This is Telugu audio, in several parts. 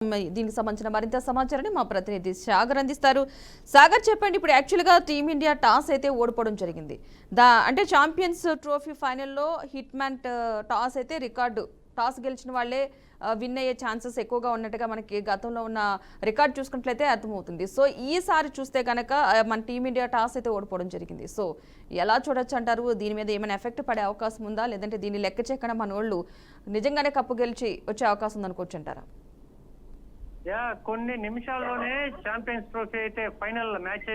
దీనికి సంబంధించిన మరింత సమాచారాన్ని మా ప్రతినిధి సాగర్ అందిస్తారు. సాగర్ చెప్పండి, ఇప్పుడు యాక్చువల్గా టీమిండియా టాస్ అయితే ఓడిపోవడం జరిగింది. అంటే ఛాంపియన్స్ ట్రోఫీ ఫైనల్లో హిట్ మ్యాన్ టాస్ అయితే రికార్డు, టాస్ గెలిచిన వాళ్ళే విన్ అయ్యే ఛాన్సెస్ ఎక్కువగా ఉన్నట్టుగా మనకి గతంలో ఉన్న రికార్డు చూసుకున్నట్లయితే అర్థమవుతుంది. సో ఈసారి చూస్తే కనుక మన టీమిండియా టాస్ అయితే ఓడిపోవడం జరిగింది. సో ఎలా చూడొచ్చు అంటారు? దీని మీద ఏమైనా ఎఫెక్ట్ పడే అవకాశం ఉందా, లేదంటే దీన్ని లెక్క చేయకుండా మన వాళ్ళు నిజంగానే కప్పు గెలిచి వచ్చే అవకాశం ఉందనుకోవచ్చు అంటారా? కొన్ని నిమిషాల్లోనే ఛాంపియన్స్ ట్రోఫీ అయితే ఫైనల్ మ్యాచ్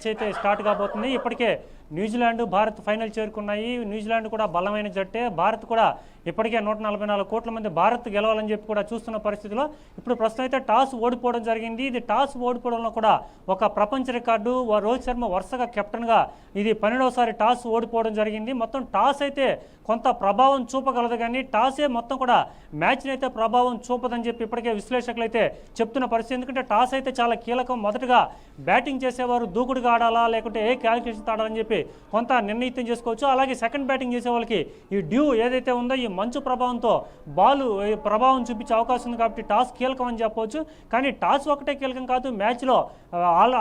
అయితే స్టార్ట్ కాబోతుంది. ఇప్పటికే న్యూజిలాండ్ భారత్ ఫైనల్ చేరుకున్నాయి. న్యూజిలాండ్ కూడా బలమైన జట్టే. భారత్ కూడా ఇప్పటికే 144 కోట్ల మంది భారత్ గెలవాలని చెప్పి కూడా చూస్తున్న పరిస్థితిలో ఇప్పుడు ప్రస్తుతం అయితే టాస్ ఓడిపోవడం జరిగింది. ఇది టాస్ ఓడిపోవడంలో కూడా ఒక ప్రపంచ రికార్డు. రోహిత్ శర్మ వరుసగా కెప్టెన్గా ఇది 12వసారి టాస్ ఓడిపోవడం జరిగింది. మొత్తం టాస్ అయితే కొంత ప్రభావం చూపగలదు, కానీ టాసే మొత్తం కూడా మ్యాచ్ని అయితే ప్రభావం చూపదని చెప్పి ఇప్పటికే విశ్లేషకులు అయితే చెప్తున్న పరిస్థితి. ఎందుకంటే టాస్ అయితే చాలా కీలకం. మొదటగా బ్యాటింగ్ చేసేవారు దూకుడుగా ఆడాలా లేకుంటే ఏ క్యాలిక్యులేషన్ ఆడాలని చెప్పి కొంత నిర్ణయితం చేసుకోవచ్చు. అలాగే సెకండ్ బ్యాటింగ్ చేసే వాళ్ళకి ఈ డ్యూ ఏదైతే ఉందో ఈ మంచు ప్రభావంతో బాల్ ప్రభావం చూపించే అవకాశం ఉంది. కాబట్టి టాస్ కీలకం అని చెప్పవచ్చు. కానీ టాస్ ఒకటే కీలకం కాదు, మ్యాచ్లో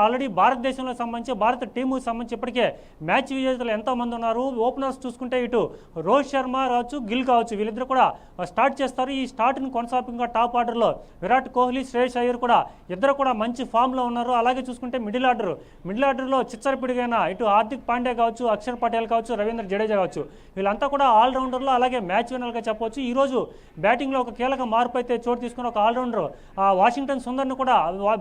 ఆల్రెడీ భారతదేశంలో సంబంధించి భారత టీముకి సంబంధించి ఇప్పటికే మ్యాచ్ విజేతలు ఎంతోమంది ఉన్నారు. ఓపెనర్స్ చూసుకుంటే ఇటు రోహిత్ శర్మ కావచ్చు, గిల్ కావచ్చు, వీళ్ళిద్దరు కూడా స్టార్ట్ చేస్తారు. ఈ స్టార్ట్ని కొనసాగింపుగా టాప్ ఆర్డర్లో విరాట్ కోహ్లీ, శ్రేయస్ అయ్యర్ కూడా ఇద్దరు కూడా మంచి ఫామ్లో ఉన్నారు. అలాగే చూసుకుంటే మిడిల్ ఆర్డర్లో చిచ్చరపిడిగైన ఇటు హార్దిక్ పాండ్యా కావచ్చు, అక్షర్ పటేల్ కావచ్చు, రవీంద్ర జడేజా కావచ్చు, వీళ్ళంతా కూడా ఆల్రౌండర్లో అలాగే మ్యాచ్ విన్నర్గా చెప్పవచ్చు. ఈరోజు బ్యాటింగ్లో ఒక కీలక మార్పు అయితే చోటు తీసుకున్న ఒక ఆల్రౌండర్ వాషింగ్టన్ సుందర్ను కూడా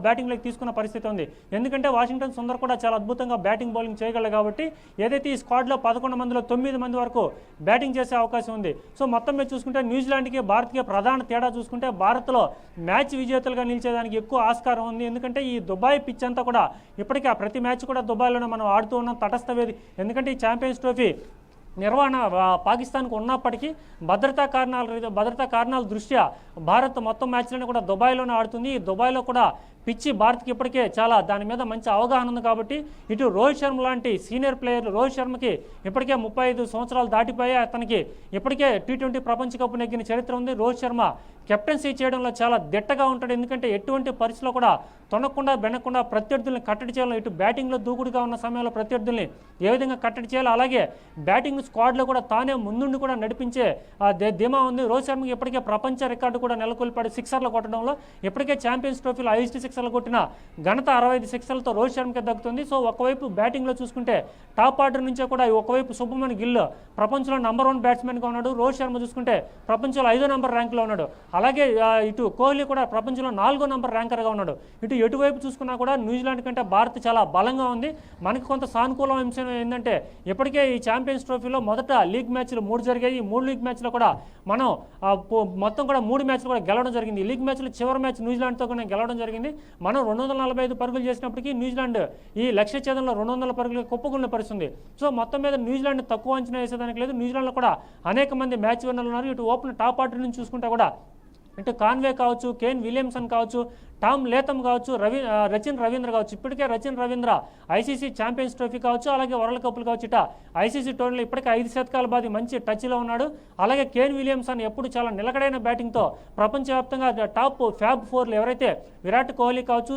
బ్యాటింగ్లోకి తీసుకున్న పరిస్థితి ఉంది. ఎందుకంటే వాషింగ్టన్ సుందర్ కూడా చాలా అద్భుతంగా బ్యాటింగ్ బౌలింగ్ చేయగలరు. కాబట్టి ఏదైతే ఈ స్క్వాడ్లో 11 మందిలో 9 మంది వరకు బ్యాటింగ్ చేసే అవకాశం ఉంది. సో మొత్తం మీద చూసుకుంటే న్యూజిలాండ్కి భారత్కి ప్రధాన తేడా చూసుకుంటే భారత్లో మ్యాచ్ విజేతలుగా నిలిచేదానికి ఎక్కువ ఆస్కారం ఉంది. ఎందుకంటే ఈ దుబాయ్ పిచ్ అంతా కూడా ఇప్పటికే ప్రతి మ్యాచ్ కూడా దుబాయ్లోనే మనం ఆడుతూ ఉన్నాం, తటస్థ వేది. ఎందుకంటే ఈ ఛాంపియన్స్ ట్రోఫీ నిర్వహణ పాకిస్తాన్కు ఉన్నప్పటికీ భద్రతా కారణాల దృష్ట్యా భారత్ మొత్తం మ్యాచ్లను కూడా దుబాయ్లోనే ఆడుతుంది. ఈ దుబాయ్లో కూడా పిచ్చి భారత్కి ఇప్పటికే చాలా దాని మీద మంచి అవగాహన ఉంది. కాబట్టి ఇటు రోహిత్ శర్మ లాంటి సీనియర్ ప్లేయర్లు, రోహిత్ శర్మకి ఇప్పటికే 35 సంవత్సరాలు దాటిపోయి అతనికి ఇప్పటికే T20 ప్రపంచ కప్ నెగ్గిన చరిత్ర ఉంది. రోహిత్ శర్మ కెప్టెన్సీ చేయడంలో చాలా దిట్టగా ఉంటాడు. ఎందుకంటే ఎటువంటి పరిస్థితిలో కూడా తొనకుండా బెనకుండా ప్రత్యర్థుల్ని కట్టడి చేయాలి. ఇటు బ్యాటింగ్లో దూకుడుగా ఉన్న సమయంలో ప్రత్యర్థుల్ని ఏ విధంగా కట్టడి చేయాలి, అలాగే బ్యాటింగ్ స్క్వాడ్లో కూడా తానే ముందుండి కూడా నడిపించే ధీమా ఉంది. రోహిత్ శర్మకి ఇప్పటికే ప్రపంచ రికార్డు కూడా నెలకొల్పాడు సిక్సర్లు కొట్టడంలో. ఇప్పటికే ఛాంపియన్స్ ట్రోఫీలో 5 సిక్సర్లు కొట్టిన ఘనత 65 సిక్సర్లతో రోహిత్ శర్మకి దక్కుతుంది. సో ఒకవైపు బ్యాటింగ్లో చూసుకుంటే టాప్ ఆర్డర్ నుంచే కూడా ఒకవైపు శుభ్మన్ గిల్ ప్రపంచంలో నంబర్ 1 బ్యాట్స్మెన్గా ఉన్నాడు. రోహిత్ శర్మ చూసుకుంటే ప్రపంచంలో 5వ నంబర్ ర్యాంకులో ఉన్నాడు. అలాగే ఇటు కోహ్లీ కూడా ప్రపంచంలో 4వ నంబర్ ర్యాంకర్గా ఉన్నాడు. ఎటువైపు చూసుకున్నా కూడా న్యూజిలాండ్ కంటే భారత్ చాలా బలంగా ఉంది. మనకి కొంత సానుకూల అంశం ఏంటంటే ఇప్పటికే ఈ ఛాంపియన్స్ ట్రోఫీలో మొదట లీగ్ మ్యాచ్లు 3 జరిగాయి. ఈ 3 లీగ్ మ్యాచ్లో కూడా మనం మొత్తం కూడా 3 మ్యాచ్లు కూడా గెలవడం జరిగింది. ఈ లీగ్ మ్యాచ్లో చివరి మ్యాచ్ న్యూజిలాండ్తో కూడా గెలవడం జరిగింది. మనం 245 పరుగులు చేసినప్పటికీ న్యూజిలాండ్ ఈ లక్ష్య ఛేదంలో 200 పరుగులు కుప్పకున్న పరిస్థితుంది. సో మొత్తం మీద న్యూజిలాండ్ తక్కువ అంచనా వేసేదానికి లేదు. న్యూజిలాండ్లో కూడా అనేక మంది మ్యాచ్ విన్నర్లు ఉన్నారు. ఇటు ఓపెన్ టాప్ ఆర్డర్ నుంచి చూసుకుంటే కూడా ఇటు కాన్వే కావచ్చు, కేన్ విలియమ్సన్ కావచ్చు, టామ్ లేథమ్ కావచ్చు, రచిన్ రవీంద్ర కావచ్చు. ఇప్పటికే Rachin Ravindra ICC champions trophy కావచ్చు, అలాగే వరల్డ్ కప్లు కావచ్చు, ఇట ఐసీసీ టోర్నీలో ఇప్పటికే 5 శతకాల బాది మంచి టచ్లో ఉన్నాడు. అలాగే కేన్ విలియమ్సన్ ఎప్పుడు చాలా నిలకడైన బ్యాటింగ్తో ప్రపంచవ్యాప్తంగా టాప్ ఫ్యాబ్ 4లో ఎవరైతే విరాట్ కోహ్లీ కావచ్చు,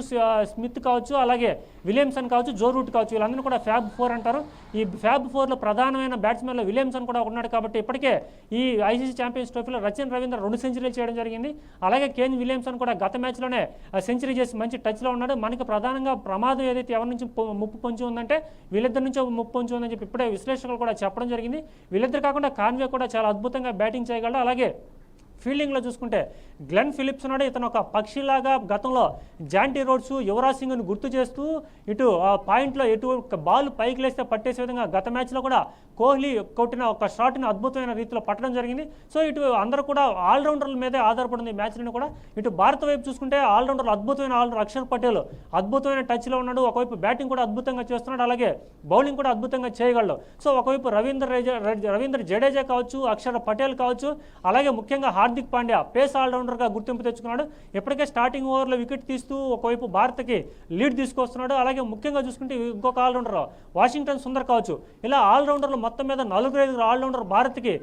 స్మిత్ కావచ్చు, అలాగే విలియమ్సన్ కావచ్చు, జో రూట్ కావచ్చు, వీళ్ళందరూ కూడా ఫ్యాబ్ 4 అంటారు. ఈ ఫ్యాబ్ 4లో ప్రధానమైన బ్యాట్స్మెన్లో విలియమ్సన్ కూడా ఉన్నాడు. కాబట్టి ఇప్పటికే ఈ ఐసీసీ ఛాంపియన్స్ ట్రోఫీలో రచిన్ రవీంద్ర 2 సెంచరీలు చేయడం జరిగింది. అలాగే కేన్ విలియమ్సన్ కూడా గత మ్యాచ్లోనే సెంచరీ చేసి మంచి టచ్లో ఉన్నాడు. మనకి ప్రధానంగా ప్రమాదం ఏదైతే ఎవరి నుంచి ముప్పు పొంచి ఉందంటే వీళ్ళిద్దరి నుంచి ముప్పు పొంచి ఉందని చెప్పి ఇప్పుడే విశ్లేషకులు కూడా చెప్పడం జరిగింది. వీళ్ళిద్దరు కాకుండా కాన్వే కూడా చాలా అద్భుతంగా బ్యాటింగ్ చేయగలడు. అలాగే ఫీల్డింగ్లో చూసుకుంటే గ్లెన్ ఫిలిప్స్ ఉన్నాడు. ఇతను ఒక పక్షిలాగా గతంలో జాంటీ రోడ్స్, యువరాజ్ సింగ్ను గుర్తు చేస్తూ ఇటు పాయింట్లో ఎటు బాల్ పైకి లేస్తే పట్టేసే విధంగా గత మ్యాచ్లో కూడా కోహ్లీ కొట్టిన ఒక షాట్ని అద్భుతమైన రీతిలో పట్టడం జరిగింది. సో ఇటు అందరూ కూడా ఆల్రౌండర్ల మీదే ఆధారపడింది మ్యాచ్లను కూడా. ఇటు భారత్ వైపు చూసుకుంటే ఆల్రౌండర్లు అద్భుతమైన ఆల్రౌండర్ అక్షర్ పటేల్ అద్భుతమైన టచ్లో ఉన్నాడు. ఒకవైపు బ్యాటింగ్ కూడా అద్భుతంగా చేస్తున్నాడు, అలాగే బౌలింగ్ కూడా అద్భుతంగా చేయగలడు. సో ఒకవైపు రవీంద్ర జడేజా కావచ్చు, అక్షర్ పటేల్ కావచ్చు, అలాగే ముఖ్యంగా హార్దిక్ పాండ్యా పేస్ ఆల్రౌండర్గా గుర్తింపు తెచ్చుకున్నాడు. ఇప్పటికే స్టార్టింగ్ ఓవర్లో వికెట్ తీస్తూ ఒకవైపు భారత్కి లీడ్ తీసుకొస్తున్నాడు. అలాగే ముఖ్యంగా చూసుకుంటే ఇంకొక ఆల్రౌండర్ వాషింగ్టన్ సుందర్ కావచ్చు, ఇలా ఆల్రౌండర్లు మొత్తం మీద 4-5 ఆల్రౌండర్ భారత్కి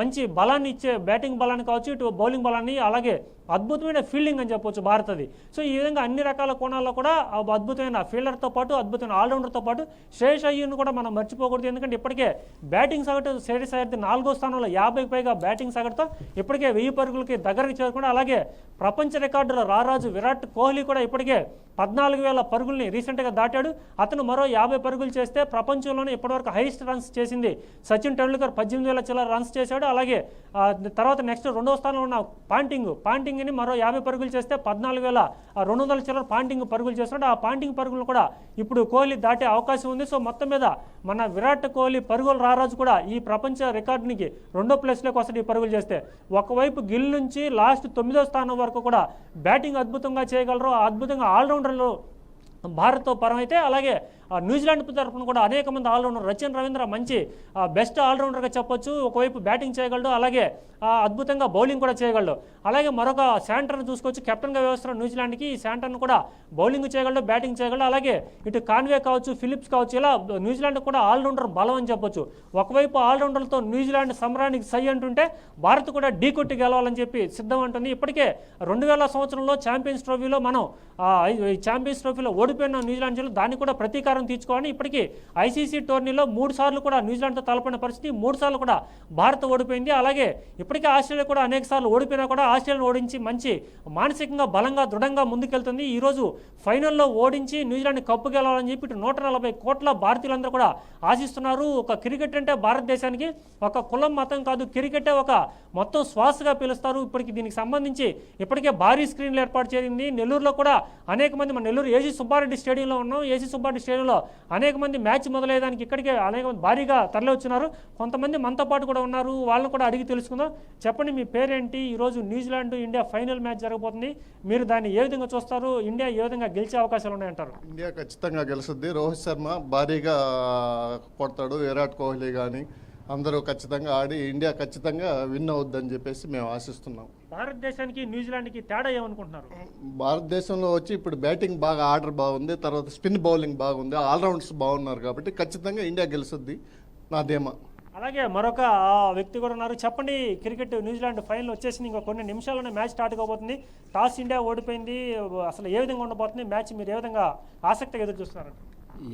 మంచి బలాన్ని ఇచ్చే బ్యాటింగ్ బలాన్ని కావచ్చు, ఇటు బౌలింగ్ బలాన్ని, అలాగే అద్భుతమైన ఫీల్డింగ్ అని చెప్పొచ్చు భారత్ది. సో ఈ విధంగా అన్ని రకాల కోణాల్లో కూడా అద్భుతమైన ఫీల్డర్తో పాటు అద్భుతమైన ఆల్రౌండర్తో పాటు శ్రేయస్ అయ్యర్ను కూడా మనం మర్చిపోకూడదు. ఎందుకంటే ఇప్పటికే బ్యాటింగ్ సగటు శ్రేయస్ అయ్యర్ది 4వ స్థానంలో 50కి పైగా బ్యాటింగ్ సగటుతో ఇప్పటికే 1000 పరుగులకి దగ్గరకు చేరుకుని, అలాగే ప్రపంచ రికార్డుల రారాజు విరాట్ కోహ్లీ కూడా ఇప్పటికే 14,000 పరుగుల్ని రీసెంట్గా దాటాడు. అతను మరో 50 పరుగులు చేస్తే ప్రపంచంలోనే ఇప్పటివరకు హైయెస్ట్ రన్స్ చేసింది సచిన్ టెండూల్కర్ 18,000 చిల్లర రన్స్ చేశాడు. అలాగే తర్వాత నెక్స్ట్ 2వ స్థానంలో ఉన్న పాంటింగ్ని మరో 50 పరుగులు చేస్తే 14,200 చిల్లర పాంటింగ్ పరుగులు చేస్తున్నాడు. ఆ పాంటింగ్ పరుగులు కూడా ఇప్పుడు కోహ్లీ దాటే అవకాశం ఉంది. సో మొత్తం మీద మన విరాట్ కోహ్లీ పరుగుల రారాజు కూడా ఈ ప్రపంచ రికార్డునికి 2వ ప్లేస్లోకి వస్తాడు ఈ పరుగులు చేస్తే. ఒకవైపు గిల్ నుంచి లాస్ట్ 9వ స్థానం వరకు కూడా బ్యాటింగ్ అద్భుతంగా చేయగలరు. అద్భుతంగా ఆల్రౌండర్లు భారత్తో పరం అయితే, అలాగే న్యూజిలాండ్ తరఫున కూడా అనేక మంది ఆల్రౌండర్, రచిన్ రవీంద్ర మంచి బెస్ట్ ఆల్రౌండర్గా చెప్పొచ్చు. ఒకవైపు బ్యాటింగ్ చేయగలడు, అలాగే అద్భుతంగా బౌలింగ్ కూడా చేయగలడు. అలాగే మరొక శాంటర్ను చూసుకోవచ్చు, కెప్టెన్గా వ్యవహరిస్తున్న న్యూజిలాండ్కి. ఈ శాంటర్ను కూడా బౌలింగ్ చేయగలడు, బ్యాటింగ్ చేయగలడు. అలాగే ఇటు కాన్వే కావచ్చు, ఫిలిప్స్ కావచ్చు, ఇలా న్యూజిలాండ్ కూడా ఆల్రౌండర్ బలం అని చెప్పొచ్చు. ఒకవైపు ఆల్రౌండర్లతో న్యూజిలాండ్ సమరానికి సై అంటుంటే భారత్ కూడా ఢీ కొట్టి గెలవాలని చెప్పి సిద్ధం అంటుంది. ఇప్పటికే 2000 సంవత్సరంలో ఛాంపియన్స్ ట్రోఫీలో మనం ఛాంపియన్స్ ట్రోఫీలో ఓడిపోయిన న్యూజిలాండ్ దాన్ని కూడా ప్రతీకారం తీర్చుకోవాలని ఇప్పటికీ ఐసీసీ టోర్నీలో 3 సార్లు కూడా న్యూజిలాండ్తో తలపడిన పరిస్థితి, 3 సార్లు కూడా భారత్ ఓడిపోయింది. అలాగే ఇప్పటికే ఆస్ట్రేలియా కూడా అనేక సార్లు ఓడిపోయినా కూడా ఆస్ట్రేలియాను ఓడించి మంచి మానసికంగా బలంగా దృఢంగా ముందుకెళ్తుంది. ఈరోజు ఫైనల్లో ఓడించి న్యూజిలాండ్ కప్పు గెలవాలని చెప్పి ఇటు 140 కోట్ల భారతీయులందరూ కూడా ఆశిస్తున్నారు. ఒక క్రికెట్ అంటే భారతదేశానికి ఒక కులం మతం కాదు, క్రికెటే ఒక మొత్తం శ్వాసగా పిలుస్తారు. ఇప్పటికి దీనికి సంబంధించి ఇప్పటికే భారీ స్క్రీన్లు ఏర్పాటు చేసింది. నెల్లూరులో కూడా అనేక మంది, మన నెల్లూరు ఏజీ సుబ్బారెడ్డి స్టేడియంలో ఉన్నాం. ఏజీ సుబ్బారెడ్డి స్టేడియంలో అనేక మంది మ్యాచ్ మొదలయ్యేదానికి ఇక్కడికే అనేక మంది భారీగా తరలి వచ్చినారు. కొంతమంది మనతో పాటు కూడా ఉన్నారు, వాళ్ళని కూడా అడిగి తెలుసుకుందాం. చెప్పండి, మీ పేరేంటి? ఈరోజు న్యూజిలాండ్ ఇండియా ఫైనల్ మ్యాచ్ జరగబోతుంది, మీరు దాన్ని ఏ విధంగా చూస్తారు? ఇండియా ఏ విధంగా గెలిచే అవకాశాలు ఉన్నాయంటారు? ఇండియా ఖచ్చితంగా గెలుస్తుంది. రోహిత్ శర్మ భారీగా కొడతాడు, విరాట్ కోహ్లీ కానీ అందరూ ఖచ్చితంగా ఆడి ఇండియా ఖచ్చితంగా విన్ అవుద్దని చెప్పేసి మేము ఆశిస్తున్నాం. భారతదేశానికి న్యూజిలాండ్కి తేడా ఏమనుకుంటున్నారు? భారతదేశంలో వచ్చి ఇప్పుడు బ్యాటింగ్ బాగా ఆర్డర్ బాగుంది, తర్వాత స్పిన్ బౌలింగ్ బాగుంది, ఆల్రౌండర్స్ బాగున్నారు కాబట్టి ఖచ్చితంగా ఇండియా గెలుస్తుంది నా ధీమా. అలాగే మరొక వ్యక్తి కూడా ఉన్నారు. చెప్పండి, క్రికెట్ న్యూజిలాండ్ ఫైనల్ వచ్చేసింది, ఇంకా కొన్ని నిమిషాల్లోనే మ్యాచ్ స్టార్ట్ కాబోతుంది. టాస్ ఇండియా ఓడిపోయింది, అసలు ఏ విధంగా ఉండబోతుంది మ్యాచ్? మీరు ఏ విధంగా ఆసక్తిగా ఎదురు చూస్తున్నారు?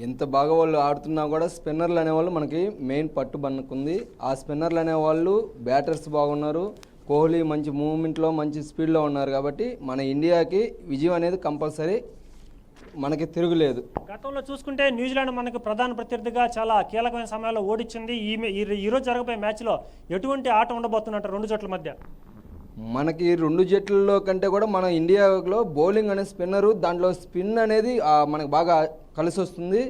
ఎంత బాగా వాళ్ళు ఆడుతున్నా కూడా స్పిన్నర్లు అనేవాళ్ళు మనకి మెయిన్ పట్టు బన్నుకుంది. ఆ స్పిన్నర్లు అనేవాళ్ళు బ్యాటర్స్ బాగున్నారు, కోహ్లీ మంచి మూవ్మెంట్లో మంచి స్పీడ్లో ఉన్నారు కాబట్టి మన ఇండియాకి విజయం అనేది కంపల్సరీ, మనకి తిరుగులేదు. గతంలో చూసుకుంటే న్యూజిలాండ్ మనకు ప్రధాన ప్రత్యర్థిగా చాలా కీలకమైన సమయాల్లో ఓడించింది. ఈరోజు జరగబోయే మ్యాచ్లో ఎటువంటి ఆట ఉండబోతున్నట్టు 2 జట్ల మధ్య? మనకి 2 జట్లలో కంటే కూడా మన ఇండియాలో బౌలింగ్ అనే స్పిన్నరు, దాంట్లో స్పిన్ అనేది మనకు బాగా కలిసి వస్తుంది.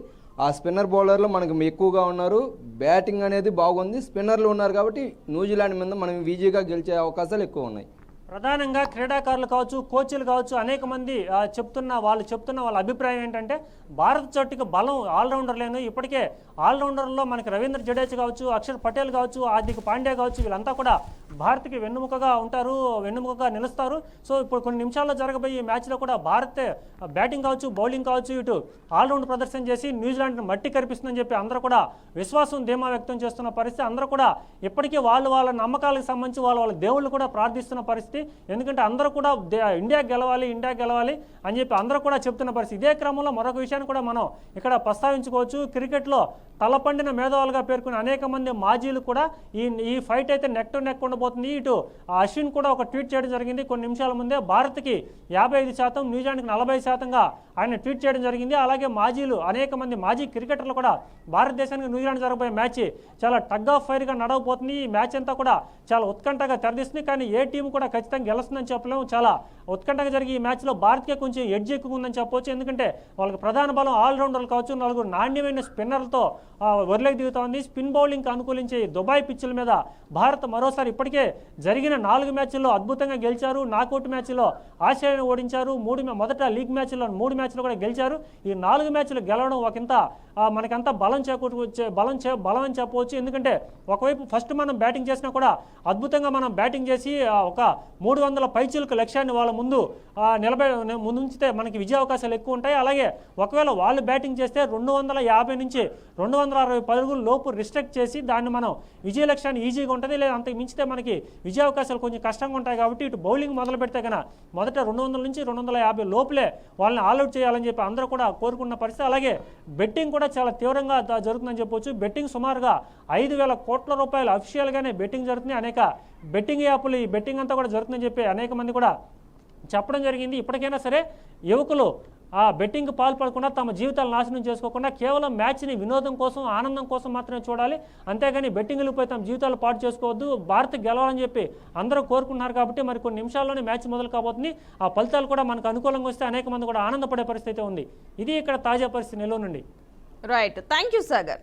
ఆ స్పిన్నర్ బౌలర్లో మనకు ఎక్కువగా ఉన్నారు, బ్యాటింగ్ అనేది బాగుంది, స్పిన్నర్లు ఉన్నారు కాబట్టి న్యూజిలాండ్ మీద మనం ఈజీగా గెలిచే అవకాశాలు ఎక్కువ ఉన్నాయి. ప్రధానంగా క్రీడాకారులు కావచ్చు, కోచ్లు కావచ్చు, అనేక మంది చెప్తున్న వాళ్ళ అభిప్రాయం ఏంటంటే భారత జట్టుకి బలం ఆల్రౌండర్ లేను. ఇప్పటికే ఆల్రౌండర్లో మనకి రవీంద్ర జడేజా కావచ్చు, అక్షర్ పటేల్ కావచ్చు, హార్దిక్ పాండ్యా కావచ్చు, వీళ్ళంతా కూడా భారత్కి వెన్నుముకగా ఉంటారు, వెన్నుముకగా నిలుస్తారు. సో ఇప్పుడు కొన్ని నిమిషాల్లో జరగబోయే ఈ మ్యాచ్లో కూడా భారత్ బ్యాటింగ్ కావచ్చు, బౌలింగ్ కావచ్చు, ఇటు ఆల్రౌండ్ ప్రదర్శన చేసి న్యూజిలాండ్ మట్టి కనిపిస్తుందని చెప్పి అందరూ కూడా విశ్వాసం ధీమా వ్యక్తం చేస్తున్న పరిస్థితి. అందరూ కూడా ఇప్పటికీ వాళ్ళ నమ్మకాలకు సంబంధించి వాళ్ళ దేవుళ్ళు కూడా ప్రార్థిస్తున్న పరిస్థితి. ఎందుకంటే అందరూ కూడా ఇండియా గెలవాలి అని చెప్పి అందరూ కూడా చెప్తున్న పరిస్థితి. ఇదే క్రమంలో మరొక విషయాన్ని కూడా మనం ఇక్కడ ప్రస్తావించుకోవచ్చు. క్రికెట్లో తలపండిన మేధావులుగా పేర్కొన్న అనేక మంది మాజీలు కూడా ఈ ఫైట్ అయితే నెక్ టు నెక్ ఉండబోతుంది. ఇటు అశ్విన్ కూడా ఒక ట్వీట్ చేయడం జరిగింది కొన్ని నిమిషాల ముందే. భారత్కి 55%, న్యూజిలాండ్కి 40%గా ఆయన ట్వీట్ చేయడం జరిగింది. అలాగే అనేక మంది మాజీ క్రికెటర్లు కూడా భారతదేశానికి న్యూజిలాండ్ జరగబోయే మ్యాచ్ చాలా టగ్ ఆఫ్ ఫైర్గా నడవబోతుంది. ఈ మ్యాచ్ అంతా కూడా చాలా ఉత్కంఠగా తెరదీస్తుంది. కానీ ఏ టీం కూడా ఖచ్చితంగా గెలుస్తుందని చెప్పలేము. చాలా ఉత్కంఠగా జరిగే ఈ మ్యాచ్లో భారత్కే కొంచెం ఎడ్జ్ ఎక్కువ ఉందని చెప్పవచ్చు. ఎందుకంటే వాళ్ళకి ప్రధాన బలం ఆల్రౌండర్లు కావచ్చు, 4 నాణ్యమైన స్పిన్నర్లతో వరిలోకి దిగుతా ఉంది. స్పిన్ బౌలింగ్కి అనుకూలించే దుబాయ్ పిచ్చుల మీద భారత్ మరోసారి ఇప్పటికే జరిగిన 4 మ్యాచ్ల్లో అద్భుతంగా గెలిచారు. నాకౌట్ మ్యాచ్లో ఆస్ట్రేలియాను ఓడించారు. మొదట లీగ్ మ్యాచ్లో 3 మ్యాచ్లు కూడా గెలిచారు. ఈ 4 మ్యాచ్లు గెలవడం ఒకంత మనకంతా బలం బలం అని చెప్పవచ్చు. ఎందుకంటే ఒకవైపు ఫస్ట్ మనం బ్యాటింగ్ చేసినా కూడా అద్భుతంగా మనం బ్యాటింగ్ చేసి ఒక 300 పైచిలకు లక్ష్యాన్ని వాళ్ళ ముందు ఉంచితే మనకి విజయ అవకాశాలు ఎక్కువ ఉంటాయి. అలాగే ఒకవేళ వాళ్ళు బ్యాటింగ్ చేస్తే 250 నుంచి 260 పరుగుల లోపు రిస్ట్రిక్ట్ చేసి దాన్ని మనం విజయ లక్ష్యాన్ని ఈజీగా ఉంటుంది. లేదా అంతకు మించితే మనకి విజయ అవకాశాలు కొంచెం కష్టంగా ఉంటాయి. కాబట్టి ఇటు బౌలింగ్ మొదలు పెడితే కన్నా మొదట 200 నుంచి 250 లోపలే వాళ్ళని ఆల్అౌట్ చేయాలని చెప్పి అందరూ కూడా కోరుకున్న పరిస్థితి. అలాగే బెట్టింగ్ కూడా చాలా తీవ్రంగా జరుగుతుందని చెప్పొచ్చు. బెట్టింగ్ సుమారుగా 5,000 కోట్ల రూపాయలు అఫీషియల్గానే బెట్టింగ్ జరుగుతుంది. అనేక బెట్టింగ్ యాప్లు ఈ బెట్టింగ్ అంతా కూడా జరుగుతుందని చెప్పి అనేక మంది కూడా చెప్పడం జరిగింది. ఇప్పటికైనా సరే యువకులు ఆ బెట్టింగ్ పాల్పడకుండా తమ జీవితాలు నాశనం చేసుకోకుండా కేవలం మ్యాచ్ని వినోదం కోసం ఆనందం కోసం మాత్రమే చూడాలి. అంతేగాని బెట్టింగ్లు పోయి తమ జీవితాలు పాటు చేసుకోవద్దు. భారత్ గెలవాలని చెప్పి అందరూ కోరుకుంటున్నారు. కాబట్టి మరి కొన్ని నిమిషాల్లోనే మ్యాచ్ మొదలు కాబోతుంది. ఆ ఫలితాలు కూడా మనకు అనుకూలంగా వస్తే అనేక మంది కూడా ఆనందపడే పరిస్థితి ఉంది. ఇది ఇక్కడ తాజా పరిస్థితి నెల్లూరు నుండి. Right, thank you Sagar.